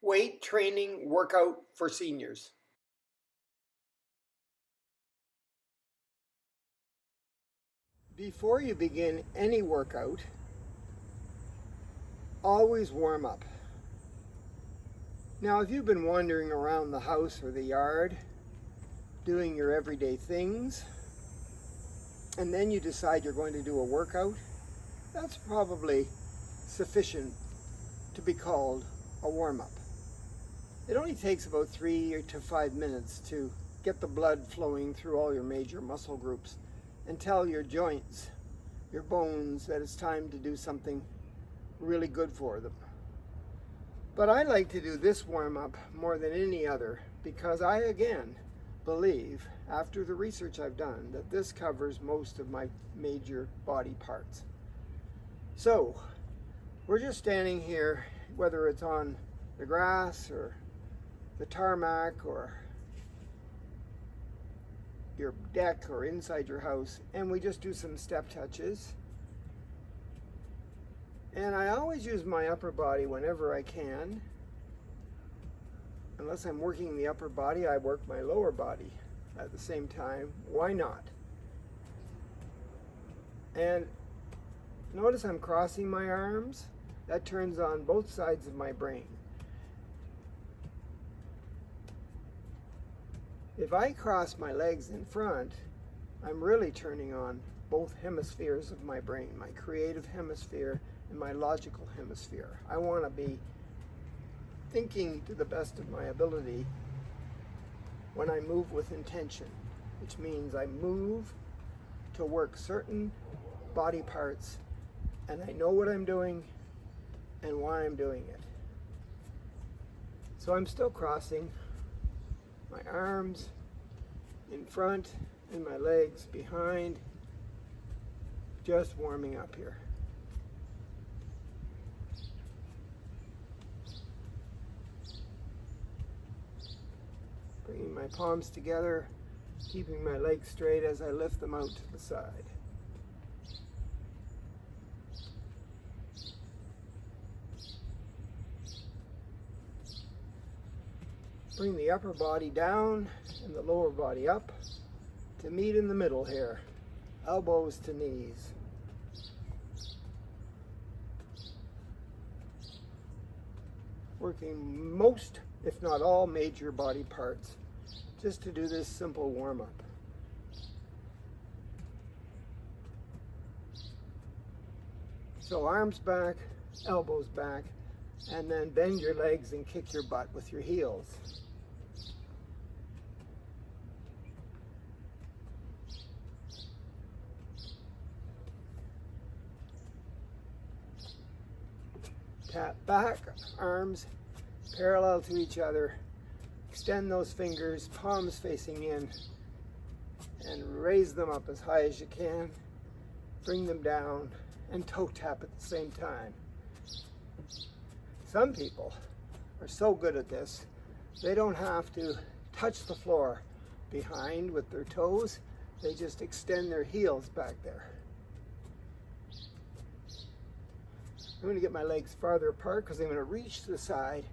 Weight training workout for seniors. Before you begin any workout, always warm up. Now, if you've been wandering around the house or the yard, doing your everyday things, and then you decide you're going to do a workout, that's probably sufficient to be called a warm-up. It only takes about 3 to 5 minutes to get the blood flowing through all your major muscle groups and tell your joints, your bones, that it's time to do something really good for them. But I like to do this warm-up more than any other because I, again, believe, after the research I've done, that this covers most of my major body parts. So, we're just standing here, whether it's on the grass or the tarmac or your deck or inside your house, and we just do some step touches. And I always use my upper body whenever I can. Unless I'm working the upper body, I work my lower body at the same time. Why not? And notice I'm crossing my arms. That turns on both sides of my brain. If I cross my legs in front, I'm really turning on both hemispheres of my brain, my creative hemisphere and my logical hemisphere. I want to be thinking to the best of my ability when I move with intention, which means I move to work certain body parts and I know what I'm doing and why I'm doing it. So I'm still crossing my arms in front and my legs behind, just warming up here. Bringing my palms together, keeping my legs straight as I lift them out to the side. Bring the upper body down and the lower body up to meet in the middle here, elbows to knees. Working most, if not all, major body parts just to do this simple warm-up. So arms back, elbows back, and then bend your legs and kick your butt with your heels. Tap back, arms parallel to each other. Extend those fingers, palms facing in, and raise them up as high as you can. Bring them down and toe tap at the same time. Some people are so good at this, they don't have to touch the floor behind with their toes. They just extend their heels back there. I'm going to get my legs farther apart because I'm going to reach to the side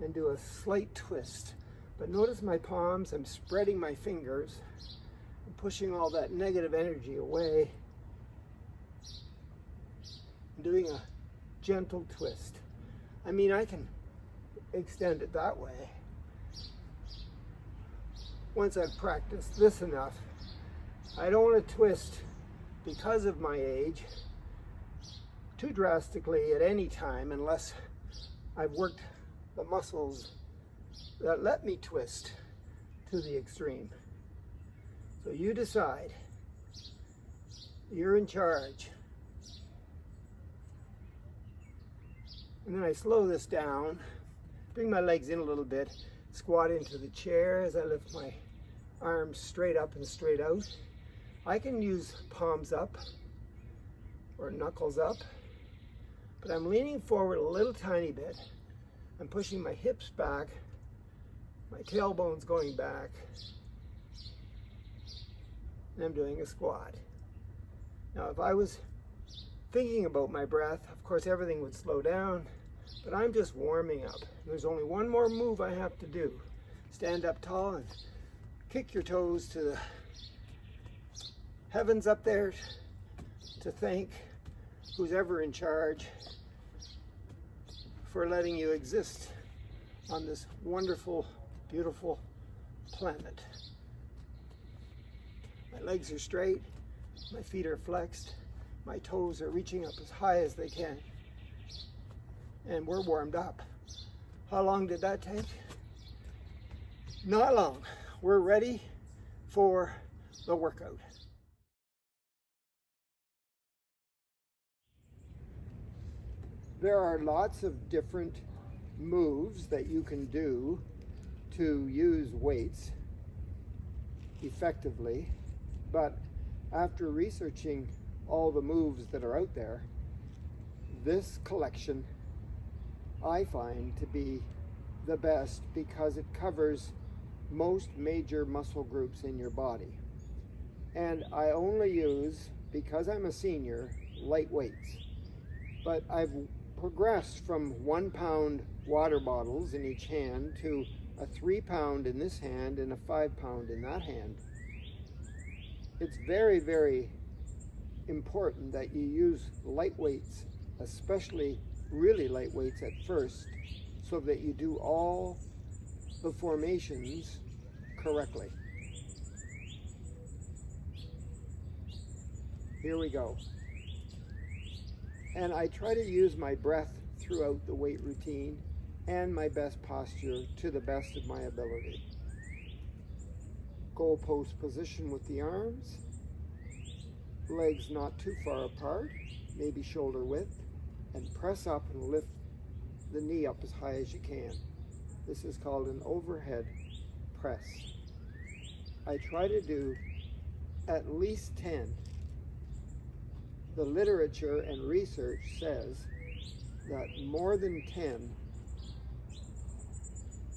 and do a slight twist. But notice my palms, I'm spreading my fingers and pushing all that negative energy away and doing a gentle twist. I mean, I can extend it that way. Once I've practiced this enough, I don't want to twist because of my age too drastically at any time unless I've worked the muscles that let me twist to the extreme. So you decide. You're in charge. And then I slow this down, bring my legs in a little bit, squat into the chair as I lift my arms straight up and straight out. I can use palms up or knuckles up, but I'm leaning forward a little tiny bit. I'm pushing my hips back, my tailbone's going back, and I'm doing a squat. Now, if I was thinking about my breath, of course, everything would slow down. but I'm just warming up. There's only one more move I have to do. Stand up tall and kick your toes to the heavens up there to thank who's ever in charge for letting you exist on this wonderful, beautiful planet. My legs are straight, my feet are flexed, my toes are reaching up as high as they can, and we're warmed up. How long did that take? Not long. We're ready for the workout. There are lots of different moves that you can do to use weights effectively, but after researching all the moves that are out there, this collection I find to be the best because it covers most major muscle groups in your body. And I only use, because I'm a senior, light weights. But I've progressed from 1 pound water bottles in each hand to a 3 pound in this hand and a 5 pound in that hand. It's very, very important that you use light weights, especially really light weights at first, so that you do all the formations correctly. Here we go. And I try to use my breath throughout the weight routine and my best posture to the best of my ability. Goalpost position with the arms, legs not too far apart, maybe shoulder width, and press up and lift the knee up as high as you can. This is called an overhead press. I try to do at least 10. The literature and research says that more than 10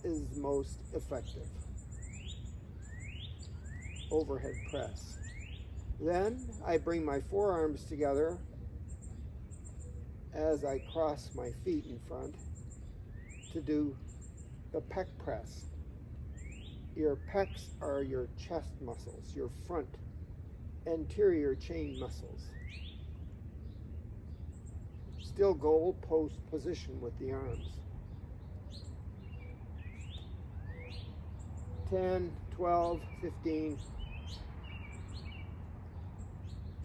is most effective. Overhead press. Then I bring my forearms together as I cross my feet in front to do the pec press. Your pecs are your chest muscles, your front anterior chain muscles. Still goal post position with the arms. 10, 12, 15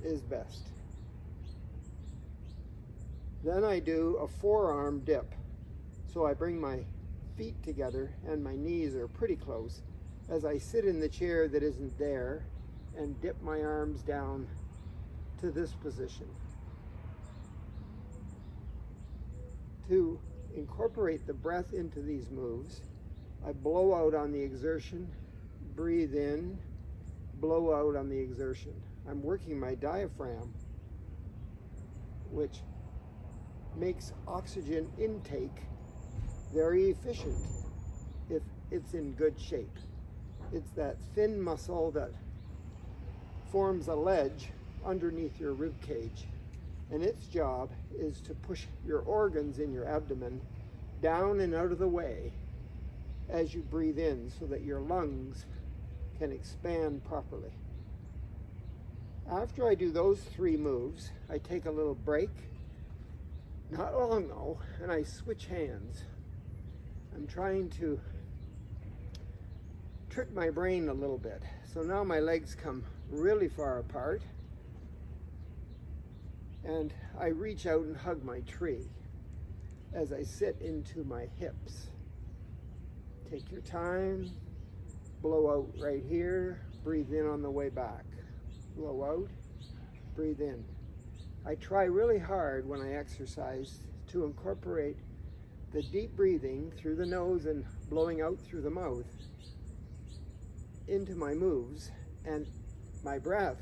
is best. Then I do a forearm dip. So I bring my feet together and my knees are pretty close as I sit in the chair that isn't there and dip my arms down to this position. To incorporate the breath into these moves, I blow out on the exertion, breathe in, blow out on the exertion. I'm working my diaphragm, which makes oxygen intake very efficient if it's in good shape. It's that thin muscle that forms a ledge underneath your rib cage, and its job is to push your organs in your abdomen down and out of the way as you breathe in so that your lungs can expand properly. After I do those 3 moves, I take a little break, not long though, and I switch hands. I'm trying to trick my brain a little bit. So now my legs come really far apart and I reach out and hug my tree as I sit into my hips. Take your time, blow out right here, breathe in on the way back. Blow out, breathe in. I try really hard when I exercise to incorporate the deep breathing through the nose and blowing out through the mouth into my moves, and my breath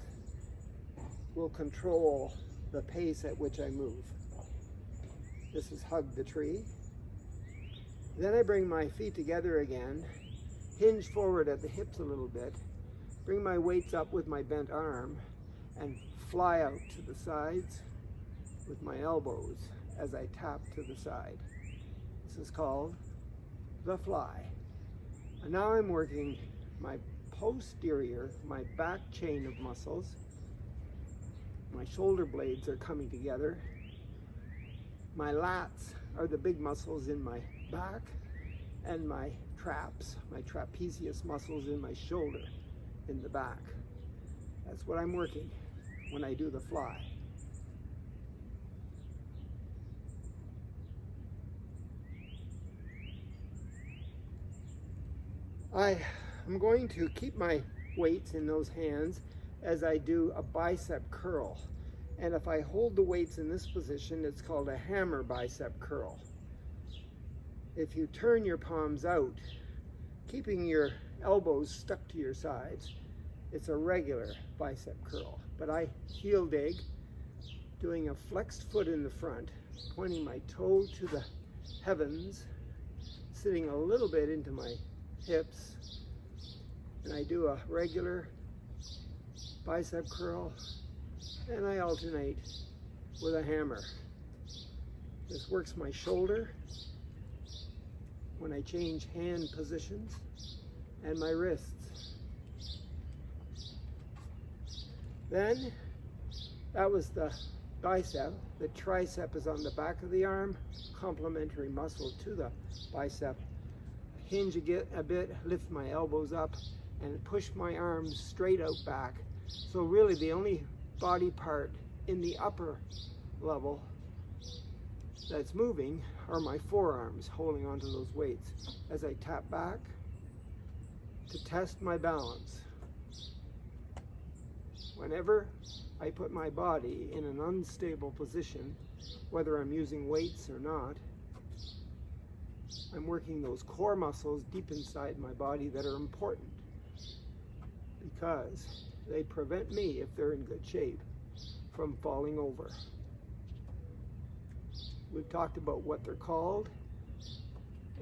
will control the pace at which I move. This is hug the tree. Then I bring my feet together again, hinge forward at the hips a little bit, bring my weights up with my bent arm, and fly out to the sides with my elbows as I tap to the side. This is called the fly. And now I'm working my posterior, my back chain of muscles. My shoulder blades are coming together. My lats are the big muscles in my back, and my traps, my trapezius muscles in my shoulder, in the back. That's what I'm working when I do the fly. I'm going to keep my weights in those hands as I do a bicep curl. And if I hold the weights in this position, it's called a hammer bicep curl. If you turn your palms out, keeping your elbows stuck to your sides, it's a regular bicep curl. But I heel dig, doing a flexed foot in the front, pointing my toe to the heavens, sitting a little bit into my hips, and I do a regular bicep curl, and I alternate with a hammer. This works my shoulder when I change hand positions, and my wrists. Then, that was the bicep. The tricep is on the back of the arm, complementary muscle to the bicep. Hinge a bit, lift my elbows up, and push my arms straight out back. So really the only body part in the upper level that's moving are my forearms holding onto those weights as I tap back to test my balance. Whenever I put my body in an unstable position, whether I'm using weights or not, I'm working those core muscles deep inside my body that are important because they prevent me, if they're in good shape, from falling over. We've talked about what they're called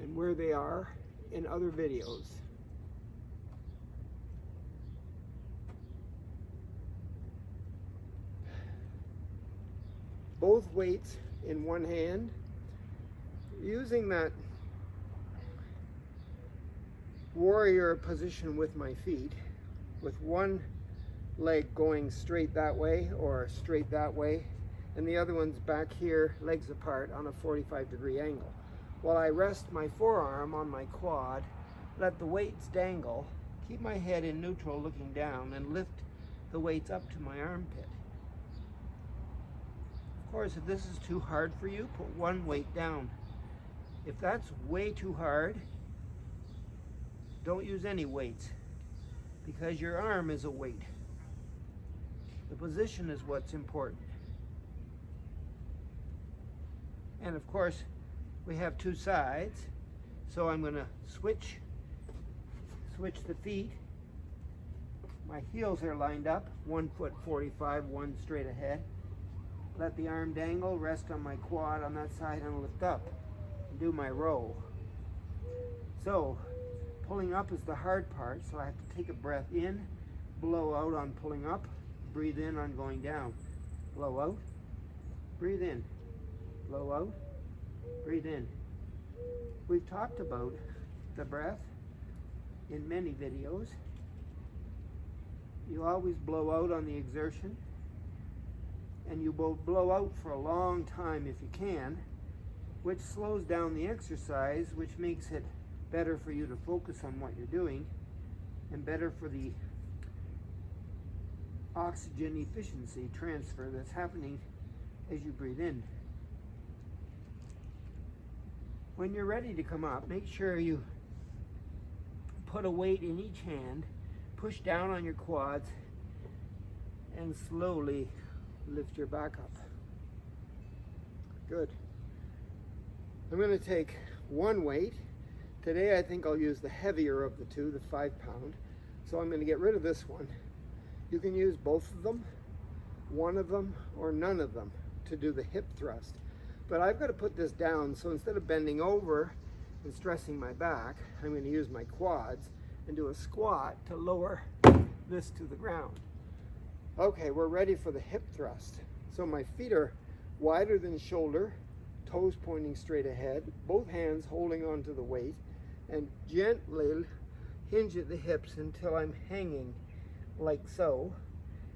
and where they are in other videos. Both weights in one hand, using that warrior position with my feet, with one leg going straight that way or straight that way, and the other one's back here, legs apart on a 45-degree angle. While I rest my forearm on my quad, let the weights dangle, keep my head in neutral looking down, and lift the weights up to my armpit. Of course, if this is too hard for you, put one weight down. If that's way too hard, don't use any weights, because your arm is a weight. The position is what's important. And of course, we have two sides, so I'm going to switch the feet. My heels are lined up, 1 foot 45, one straight ahead. Let the arm dangle, rest on my quad on that side, and lift up and do my row. So pulling up is the hard part, so I have to take a breath in, blow out on pulling up, breathe in on going down. Blow out, breathe in, blow out, breathe in. We've talked about the breath in many videos. You always blow out on the exertion, and you will blow out for a long time if you can, which slows down the exercise, which makes it better for you to focus on what you're doing, and better for the oxygen efficiency transfer that's happening as you breathe in. When you're ready to come up, make sure you put a weight in each hand, push down on your quads, and slowly lift your back up. Good. I'm going to take one weight. Today I think I'll use the heavier of the two, the 5 pound. So I'm going to get rid of this one. You can use both of them, one of them, or none of them to do the hip thrust. But I've got to put this down, so instead of bending over and stressing my back, I'm going to use my quads and do a squat to lower this to the ground. Okay, we're ready for the hip thrust. So my feet are wider than shoulder, toes pointing straight ahead, both hands holding onto the weight, and gently hinge at the hips until I'm hanging like so.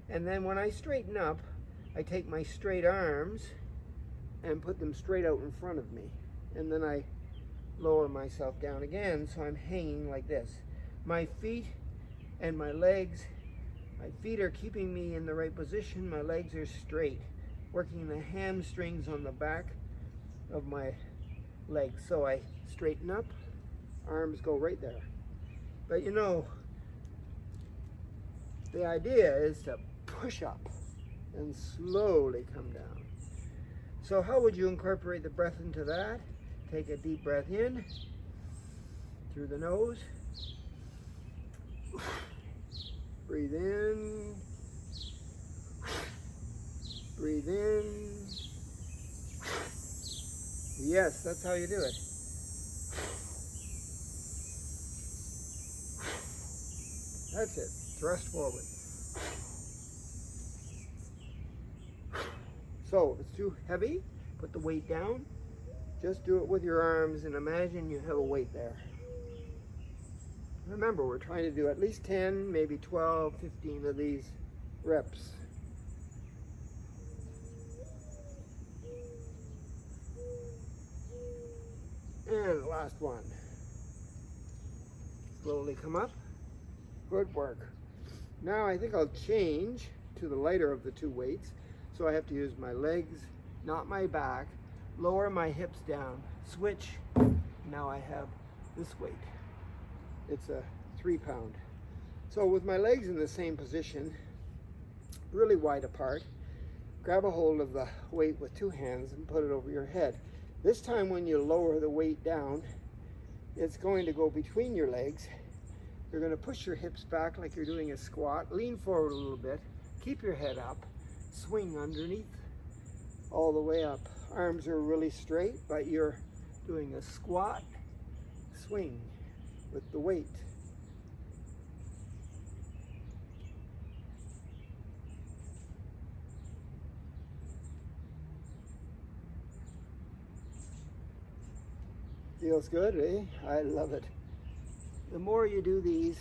And then when I straighten up, I take my straight arms and put them straight out in front of me. And then I lower myself down again, so I'm hanging like this. My feet and my legs, my feet are keeping me in the right position, my legs are straight, working the hamstrings on the back of my legs. So I straighten up, arms go right there. But you know, the idea is to push up and slowly come down. So how would you incorporate the breath into that? Take a deep breath in through the nose. Breathe in. Breathe in. Yes, that's how you do it. That's it. Thrust forward. So if it's too heavy, put the weight down. Just do it with your arms and imagine you have a weight there. Remember, we're trying to do at least 10, maybe 12, 15 of these reps. And the last one. Slowly come up. Good work. Now I think I'll change to the lighter of the two weights. So I have to use my legs, not my back. Lower my hips down. Switch. Now I have this weight. It's a 3 pound. So with my legs in the same position, really wide apart, grab a hold of the weight with two hands and put it over your head. This time when you lower the weight down, it's going to go between your legs. You're going to push your hips back like you're doing a squat. Lean forward a little bit. Keep your head up. Swing underneath all the way up. Arms are really straight, but you're doing a squat swing with the weight. Feels good, eh? I love it. The more you do these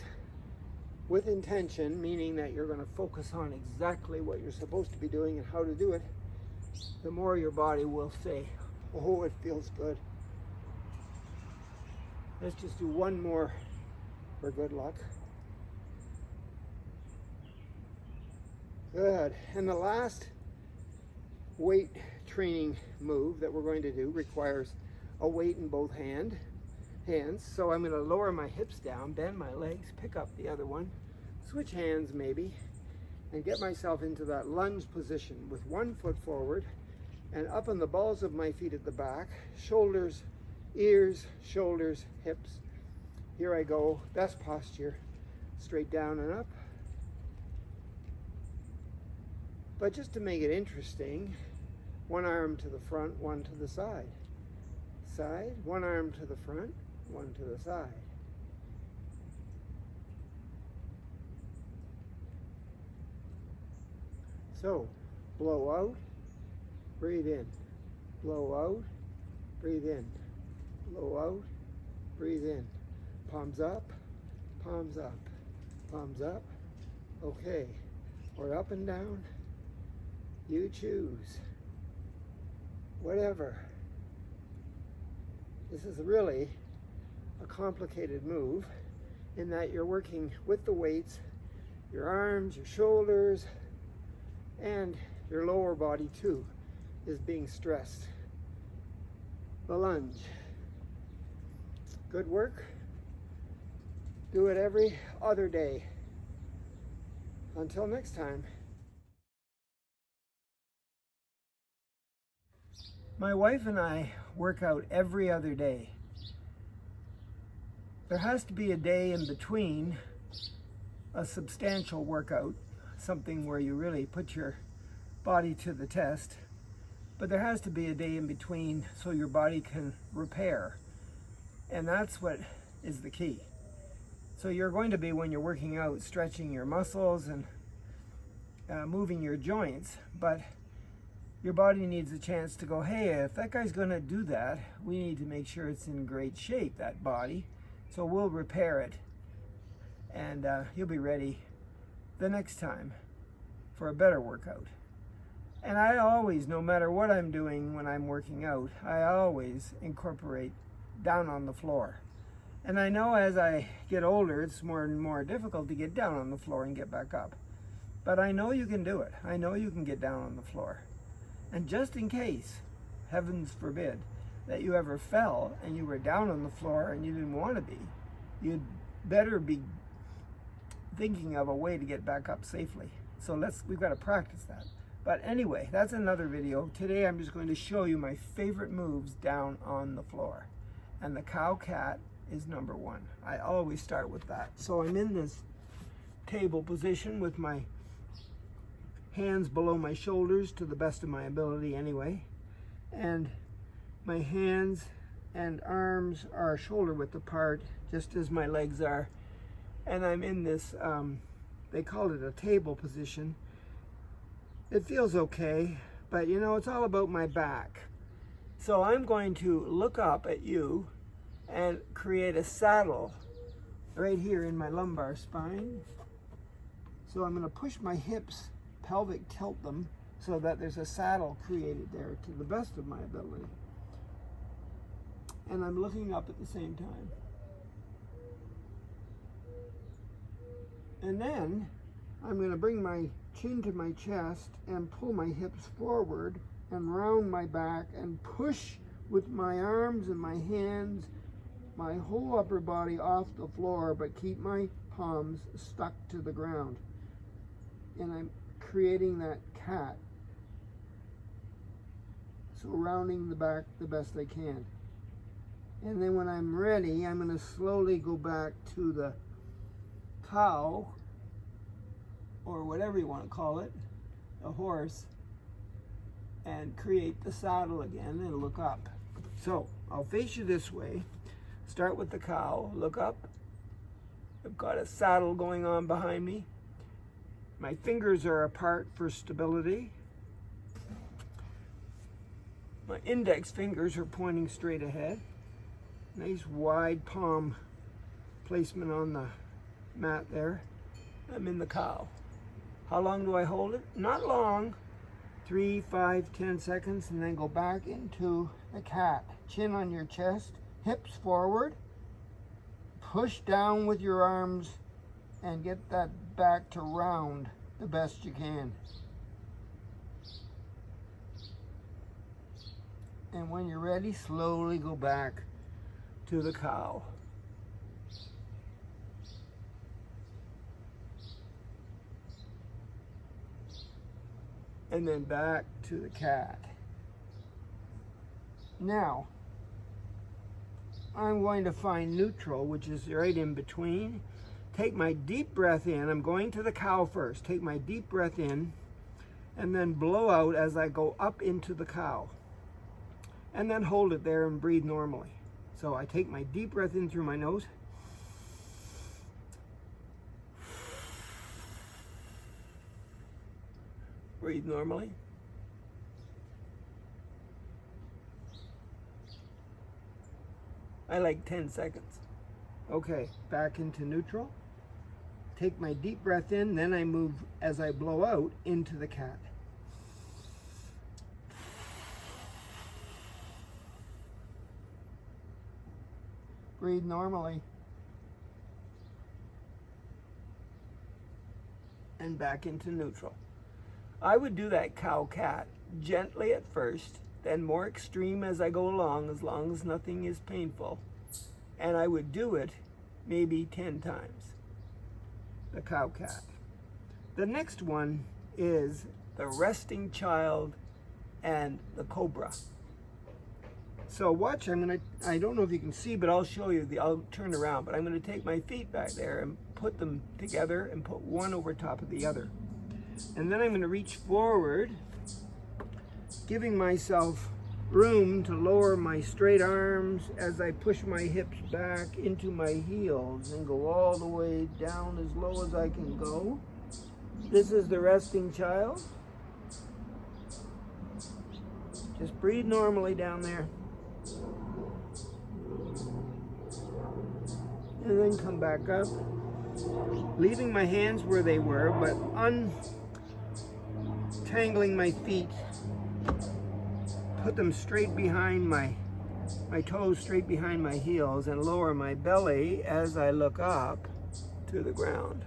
with intention, meaning that you're going to focus on exactly what you're supposed to be doing and how to do it, the more your body will say, oh, it feels good. Let's just do one more for good luck. Good. And the last weight training move that we're going to do requires a weight in both hands. So I'm going to lower my hips down, bend my legs, pick up the other one, switch hands maybe, and get myself into that lunge position with one foot forward and up on the balls of my feet at the back, shoulders, ears, shoulders, hips. Here I go, best posture, straight down and up. But just to make it interesting, one arm to the front, one to the side. Side, one arm to the front, one to the side. So, blow out, breathe in. Blow out, breathe in. Blow out, breathe in. Palms up, palms up, palms up. Okay, or up and down. You choose. Whatever. This is really a complicated move in that you're working with the weights, your arms, your shoulders, and your lower body too is being stressed. The lunge. Good work. Do it every other day. Until next time. My wife and I work out every other day. There has to be a day in between a substantial workout, something where you really put your body to the test, but there has to be a day in between so your body can repair. And that's what is the key. So you're going to be, when you're working out, stretching your muscles and moving your joints, but your body needs a chance to go, hey, if that guy's going to do that, we need to make sure it's in great shape, that body. So we'll repair it, and you'll be ready the next time for a better workout. And I always, no matter what I'm doing when I'm working out, I always incorporate down on the floor. And I know as I get older, it's more and more difficult to get down on the floor and get back up. But I know you can do it. I know you can get down on the floor. And just in case, heavens forbid, that you ever fell and you were down on the floor and you didn't want to be, you'd better be thinking of a way to get back up safely. So we've got to practice that. But anyway, that's another video. Today I'm just going to show you my favorite moves down on the floor. And the cow-cat is number one. I always start with that. So I'm in this table position with my hands below my shoulders to the best of my ability anyway. And my hands and arms are shoulder width apart, just as my legs are. And I'm in this, they call it a table position. It feels okay, but you know, it's all about my back. So I'm going to look up at you and create a saddle right here in my lumbar spine. So I'm going to push my hips, pelvic tilt them, so that there's a saddle created there to the best of my ability. And I'm looking up at the same time. And then I'm going to bring my chin to my chest and pull my hips forward and round my back and push with my arms and my hands, my whole upper body off the floor, but keep my palms stuck to the ground. And I'm creating that cat. So rounding the back the best I can. And then when I'm ready, I'm going to slowly go back to the cow, or whatever you want to call it, a horse, and create the saddle again and look up. So I'll face you this way. Start with the cow, look up. I've got a saddle going on behind me. My fingers are apart for stability. My index fingers are pointing straight ahead. Nice wide palm placement on the mat there. I'm in the cow. How long do I hold it? Not long. 3, 5, 10 seconds, and then go back into the cat. Chin on your chest, hips forward. Push down with your arms and get that back to round the best you can. And when you're ready, slowly go back to the cow. And then back to the cat. Now, I'm going to find neutral, which is right in between. Take my deep breath in. I'm going to the cow first. Take my deep breath in and then blow out as I go up into the cow. And then hold it there and breathe normally. So I take my deep breath in through my nose. Breathe normally. I like 10 seconds. Okay, back into neutral. Take my deep breath in, then I move as I blow out into the cat. Breathe normally. And back into neutral. I would do that cow-cat gently at first, then more extreme as I go along, as long as nothing is painful. And I would do it maybe 10 times, the cow-cat. The next one is the resting child and the cobra. So watch, I don't know if you can see, but I'll show you, I'll turn around, but I'm gonna take my feet back there and put them together and put one over top of the other. And then I'm gonna reach forward, giving myself room to lower my straight arms as I push my hips back into my heels and go all the way down as low as I can go. This is the resting child. Just breathe normally down there. And then come back up, leaving my hands where they were, but untangling my feet. Put them straight behind my toes straight behind my heels, and lower my belly as I look up to the ground.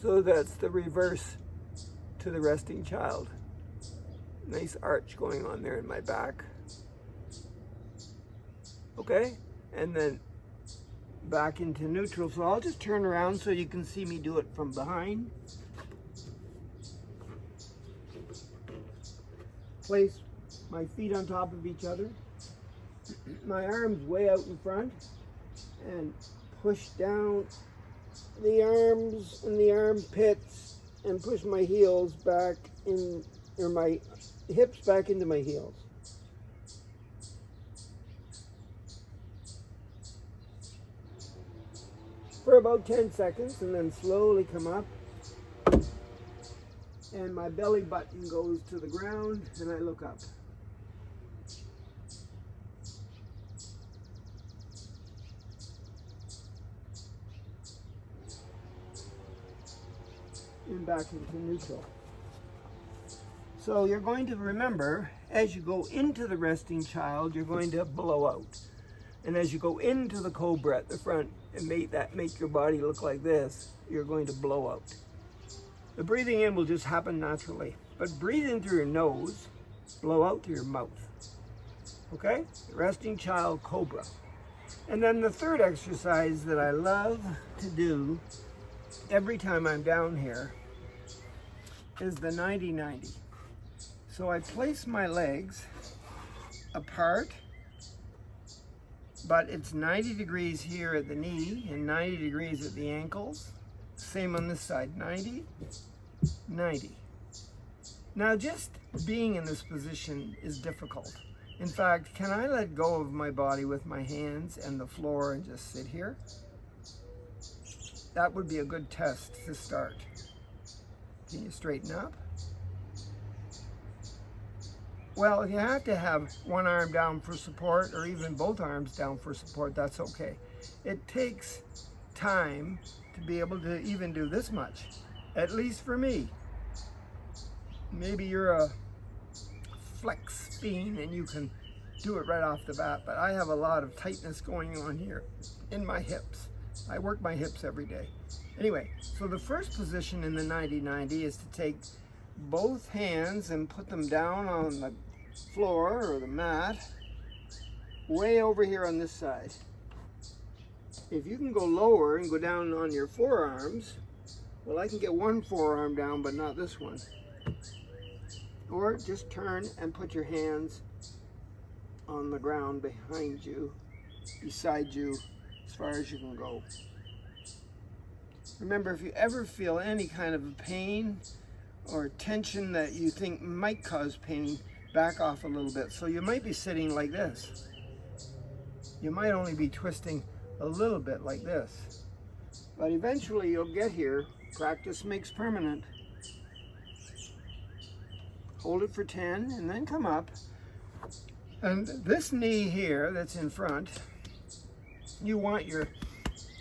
So that's the reverse to the resting child. Nice arch going on there in my back. Okay, and then back into neutral. So I'll just turn around so you can see me do it from behind. Place my feet on top of each other. My arms way out in front, and push down the arms and the armpits, and push my heels back in, or my hips back into my heels. For about 10 seconds, and then slowly come up, and my belly button goes to the ground, and I look up. And back into neutral. So you're going to remember, as you go into the resting child, you're going to blow out. And as you go into the cobra at the front and make your body look like this, you're going to blow out. The breathing in will just happen naturally. But breathe in through your nose, blow out through your mouth. Okay? Resting child, cobra. And then the third exercise that I love to do every time I'm down here is the 90-90. So I place my legs apart, but it's 90 degrees here at the knee and 90 degrees at the ankles. Same on this side, 90, 90. Now just being in this position is difficult. In fact, can I let go of my body with my hands and the floor and just sit here? That would be a good test to start. Can you straighten up? Well, if you have to have one arm down for support, or even both arms down for support, that's okay. It takes time to be able to even do this much, at least for me. Maybe you're a flex bean and you can do it right off the bat, but I have a lot of tightness going on here in my hips. I work my hips every day. Anyway, so the first position in the 90-90 is to take both hands and put them down on the floor or the mat, way over here on this side. If you can go lower and go down on your forearms, well, I can get one forearm down, but not this one. Or just turn and put your hands on the ground behind you, beside you, as far as you can go. Remember, if you ever feel any kind of pain or tension that you think might cause pain, back off a little bit. So you might be sitting like this. You might only be twisting a little bit like this. But eventually you'll get here. Practice makes permanent. Hold it for 10 and then come up. And this knee here that's in front, you want your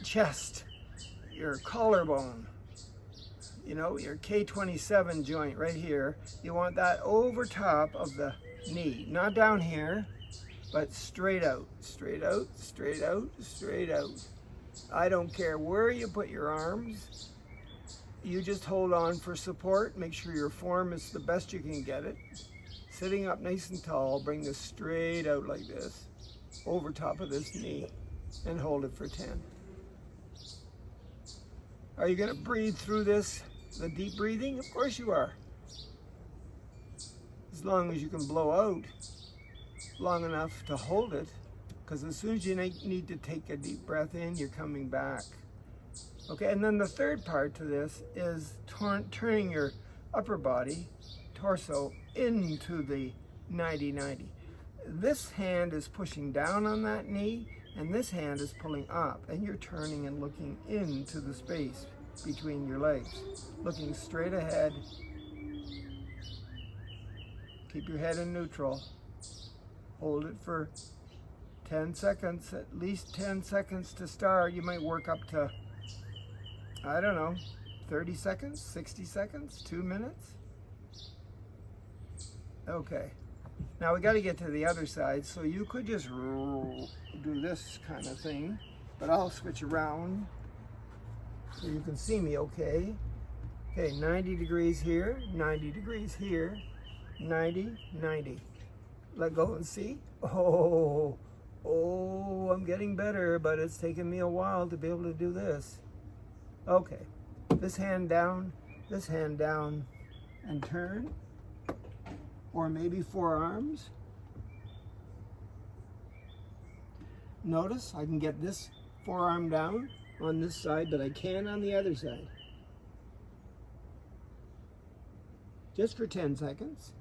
chest, your collarbone, you know, your K27 joint right here, you want that over top of the knee. Not down here, but straight out, straight out, straight out, straight out. I don't care where you put your arms. You just hold on for support. Make sure your form is the best you can get it. Sitting up nice and tall, bring this straight out like this, over top of this knee, and hold it for 10. Are you going to breathe through this, the deep breathing? Of course you are. As long as you can blow out long enough to hold it, because as soon as you need to take a deep breath in, you're coming back. Okay, and then the third part to this is turning your upper body, torso, into the 90-90. This hand is pushing down on that knee, and this hand is pulling up, and you're turning and looking into the space between your legs, looking straight ahead, Keep your head in neutral. Hold it for 10 seconds, at least 10 seconds to start. You might work up to, I don't know, 30 seconds, 60 seconds, 2 minutes. Okay. Now we got to get to the other side, so you could just do this kind of thing, but I'll switch around so you can see me okay. Okay, 90 degrees here, 90 degrees here, 90, 90. Let go and see. Oh, I'm getting better, but it's taken me a while to be able to do this. Okay, this hand down, and turn. Or maybe forearms. Notice I can get this forearm down on this side, but I can't on the other side. Just for 10 seconds.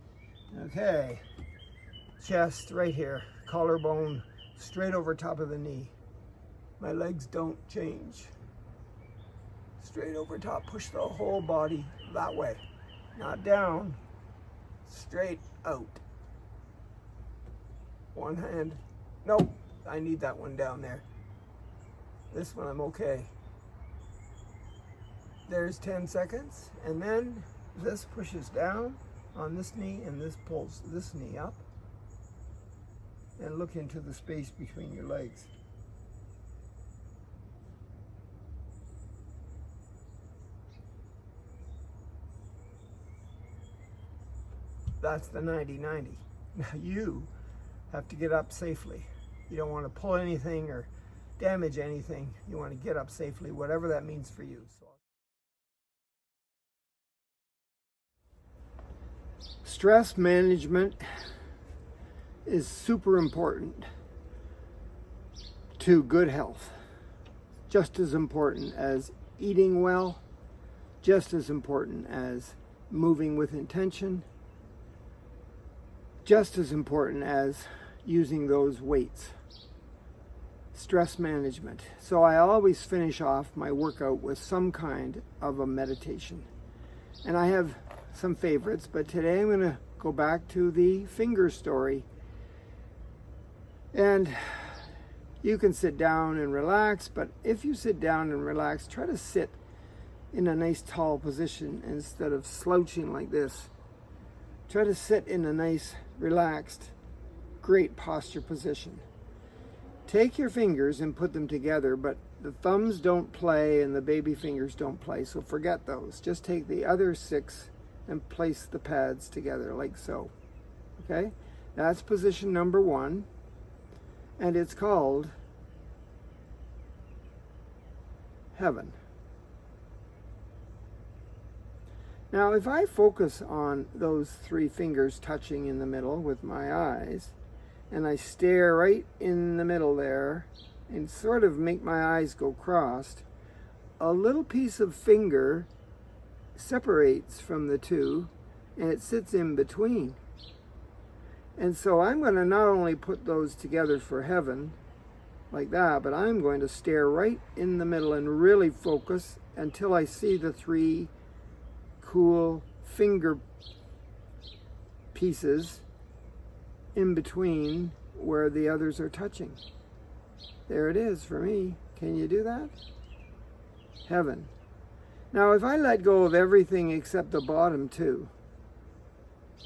Okay. Chest right here. Collarbone straight over top of the knee. My legs don't change. Straight over top. Push the whole body that way. Not down. Straight out. One hand. Nope. I need that one down there. This one I'm okay. There's 10 seconds. And then this pushes down on this knee and this pulls this knee up. And look into the space between your legs. That's the 90-90. Now you have to get up safely. You don't want to pull anything or damage anything. You want to get up safely, whatever that means for you. Stress management is super important to good health. Just as important as eating well, just as important as moving with intention, just as important as using those weights. Stress management. So I always finish off my workout with some kind of a meditation. And I have some favorites, but today I'm going to go back to the finger story. And you can sit down and relax, but if you sit down and relax, try to sit in a nice tall position instead of slouching like this. Try to sit in a nice, relaxed, great posture position. Take your fingers and put them together, but the thumbs don't play and the baby fingers don't play, so forget those. Just take the other 6 and place the pads together like so. Okay? That's position number 1, and it's called heaven. Now, if I focus on those 3 fingers touching in the middle with my eyes, and I stare right in the middle there, and sort of make my eyes go crossed, a little piece of finger separates from the 2, and it sits in between. And so I'm going to not only put those together for heaven, like that, but I'm going to stare right in the middle and really focus until I see the 3 cool finger pieces in between where the others are touching. There it is for me. Can you do that? Heaven. Now, if I let go of everything except the bottom 2,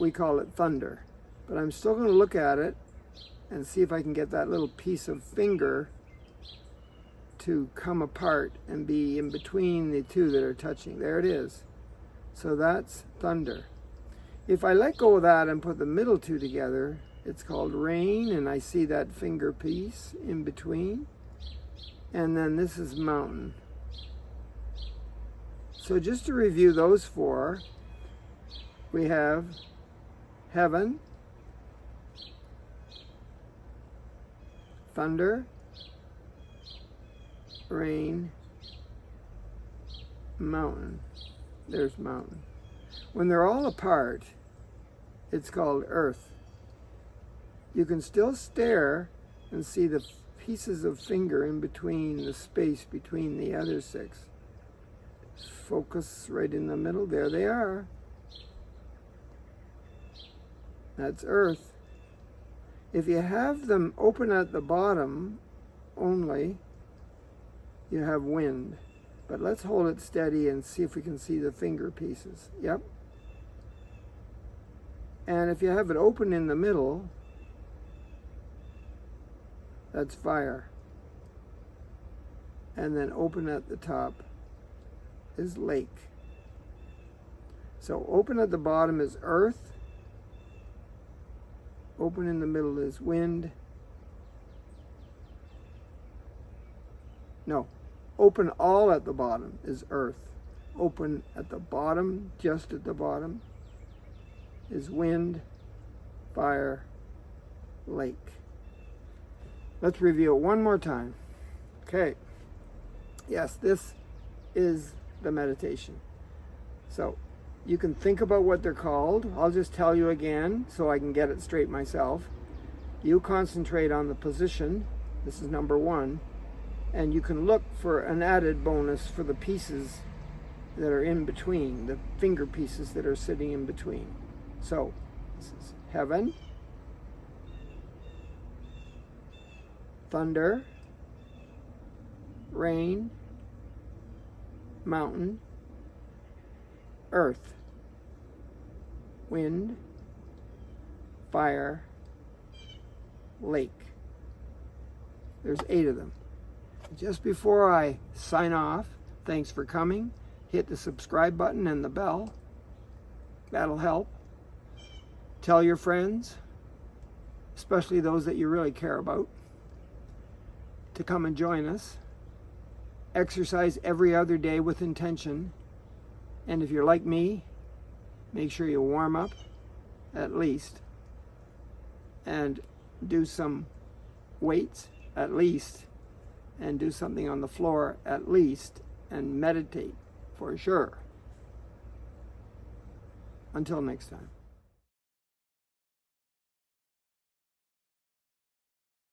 we call it thunder. But I'm still going to look at it and see if I can get that little piece of finger to come apart and be in between the 2 that are touching. There it is. So that's thunder. If I let go of that and put the middle 2 together, it's called rain, and I see that finger piece in between. And then this is mountain. So just to review those 4, we have heaven, thunder, rain, mountain. There's mountain. When they're all apart, it's called earth. You can still stare and see the pieces of finger in between, the space between the other 6. Focus right in the middle. There they are. That's earth. If you have them open at the bottom only, you have wind. But let's hold it steady and see if we can see the finger pieces. Yep. And if you have it open in the middle, that's fire. And then open at the top is lake. So open at the bottom is earth. Open in the middle is wind. No, open all at the bottom is earth. Open at the bottom, just at the bottom, is wind, fire, lake. Let's review it one more time. Okay. Yes, this is the meditation. So you can think about what they're called. I'll just tell you again so I can get it straight myself. You concentrate on the position. This is number 1. And you can look for an added bonus for the pieces that are in between, the finger pieces that are sitting in between. So this is heaven, thunder, rain, mountain, earth, wind, fire, lake. There's 8 of them. Just before I sign off, thanks for coming. Hit the subscribe button and the bell. That'll help. Tell your friends, especially those that you really care about, to come and join us. Exercise every other day with intention. And if you're like me, make sure you warm up at least. And do some weights at least. And do something on the floor at least. And meditate for sure. Until next time.